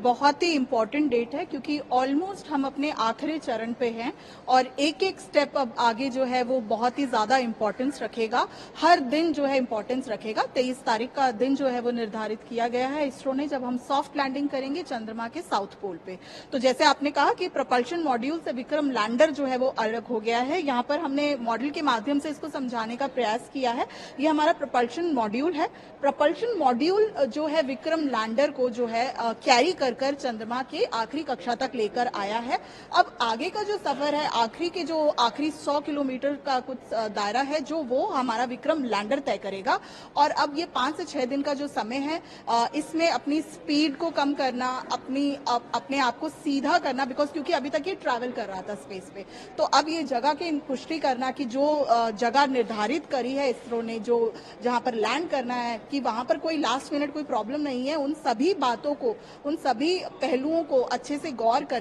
बहुत ही important date है क्योंकि ऑलमोस्ट हम अपने आखिरी चरण पे हैं और एक एक स्टेप अब आगे जो है वो बहुत ही ज्यादा इम्पोर्टेंस रखेगा। हर दिन जो है इम्पोर्टेंस रखेगा। 23 तारीख का दिन जो है वो निर्धारित किया गया है इसरो ने, जब हम सॉफ्ट लैंडिंग करेंगे चंद्रमा के साउथ पोल पे। तो जैसे आपने कहा कि प्रपल्शन मॉड्यूल से विक्रम लैंडर जो है वो अलग हो गया है। यहाँ पर हमने मॉडल के माध्यम से इसको समझाने का प्रयास किया है। ये हमारा प्रपल्शन मॉड्यूल है। प्रपल्शन मॉड्यूल जो है विक्रम लैंडर को जो है कैरी कर चंद्रमा के आखिरी कक्षा तक लेकर आया है। अब आगे का जो सफर है, आखिरी 100 किलोमीटर का कुछ दायरा है जो वो हमारा विक्रम लैंडर तय करेगा। और अब ये 5 से 6 दिन का जो समय है, इसमें अपनी स्पीड को कम करना, अपने आप को सीधा करना, क्योंकि अभी तक ये ट्रैवल कर रहा था स्पेस पे। तो अब ये जगह की पुष्टि करना कि जो जगह निर्धारित करी है इसरो ने, जो जहां पर लैंड करना है, कि वहां पर कोई लास्ट मिनट कोई प्रॉब्लम नहीं है। उन सभी बातों को, उन सभी पहलुओं को अच्छे से गौर कर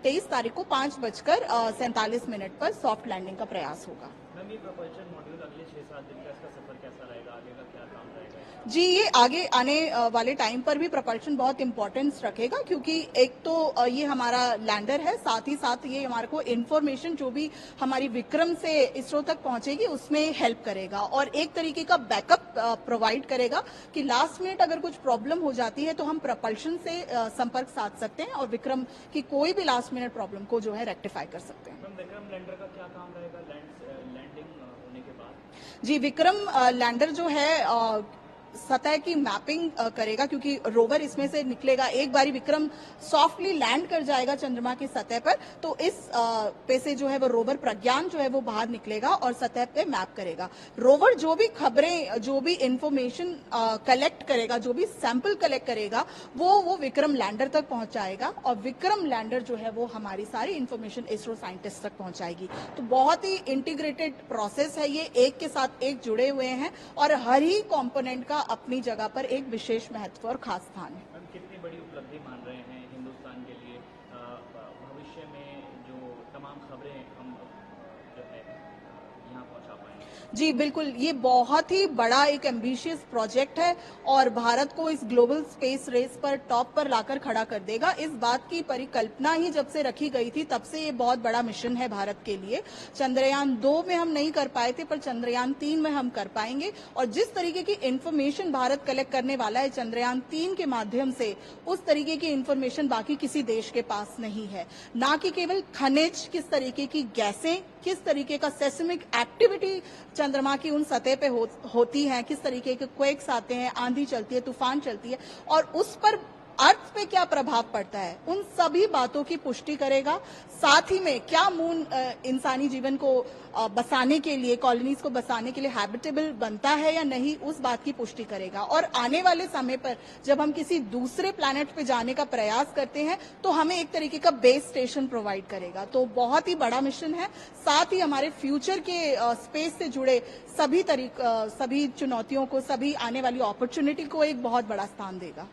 23 तारीख को 5:47 पर सॉफ्ट लैंडिंग का प्रयास होगा। मैम, ये प्रपल्शन मॉड्यूल अगले 6-7 दिन का इसका सफर कैसा रहेगा, आगे का क्या काम रहेगा? जी, ये आगे आने वाले टाइम पर भी प्रपल्शन बहुत इंपॉर्टेंस रखेगा क्योंकि एक तो ये हमारा लैंडर है, साथ ही साथ ये हमारे को इन्फॉर्मेशन जो भी हमारी विक्रम से इसरो तक पहुंचेगी उसमें हेल्प करेगा और एक तरीके का बैकअप प्रोवाइड करेगा कि लास्ट मिनट अगर कुछ प्रॉब्लम हो जाती है तो हम प्रपल्शन से संपर्क साध सकते हैं और विक्रम की कोई भी लास्ट मिनट प्रॉब्लम को जो है रेक्टिफाई कर सकते हैं। विक्रम लैंडर का क्या काम रहेगा लैंडिंग होने के बाद? जी, विक्रम लैंडर जो है सतह की मैपिंग करेगा क्योंकि रोवर इसमें से निकलेगा। एक बारी विक्रम सॉफ्टली लैंड कर जाएगा चंद्रमा की सतह पर, तो इस पे से जो है वो रोवर प्रज्ञान जो है वो बाहर निकलेगा और सतह पे मैप करेगा। रोवर जो भी खबरें, जो भी इंफॉर्मेशन कलेक्ट करेगा, जो भी सैंपल कलेक्ट करेगा, वो विक्रम लैंडर तक पहुंचाएगा और विक्रम लैंडर जो है वो हमारी सारी इंफॉर्मेशन इसरो साइंटिस्ट तक पहुंचाएगी। तो बहुत ही इंटीग्रेटेड प्रोसेस है ये, एक के साथ एक जुड़े हुए हैं और हर ही कॉम्पोनेंट का अपनी जगह पर एक विशेष महत्व और खास स्थान है। कितनी बड़ी उपलब्धि मान रहे हैं हिंदुस्तान के लिए? भविष्य में जो तमाम खबरें हम जो है यहाँ पहुँचा पाएंगे? जी बिल्कुल, ये बहुत ही बड़ा एक एम्बिशियस प्रोजेक्ट है और भारत को इस ग्लोबल स्पेस रेस पर टॉप पर लाकर खड़ा कर देगा। इस बात की परिकल्पना ही जब से रखी गई थी तब से ये बहुत बड़ा मिशन है भारत के लिए। चंद्रयान 2 में हम नहीं कर पाए थे पर चंद्रयान 3 में हम कर पाएंगे और जिस तरीके की इंफॉर्मेशन भारत कलेक्ट करने वाला है चंद्रयान 3 के माध्यम से, उस तरीके की इंफॉर्मेशन बाकी किसी देश के पास नहीं है। ना कि केवल खनिज, किस तरीके की गैसें, किस तरीके का सेस्मिक एक्टिविटी चंद्रमा की उन सतह पे होती है, किस तरीके के क्वेक्स आते हैं, आंधी चलती है, तूफान चलती है और उस पर अर्थ पे क्या प्रभाव पड़ता है, उन सभी बातों की पुष्टि करेगा। साथ ही में क्या मून इंसानी जीवन को बसाने के लिए, कॉलोनीज को बसाने के लिए हैबिटेबल बनता है या नहीं, उस बात की पुष्टि करेगा। और आने वाले समय पर जब हम किसी दूसरे प्लैनेट पे जाने का प्रयास करते हैं तो हमें एक तरीके का बेस स्टेशन प्रोवाइड करेगा। तो बहुत ही बड़ा मिशन है, साथ ही हमारे फ्यूचर के स्पेस से जुड़े सभी चुनौतियों को, सभी आने वाली अपॉर्चुनिटी को एक बहुत बड़ा स्थान देगा।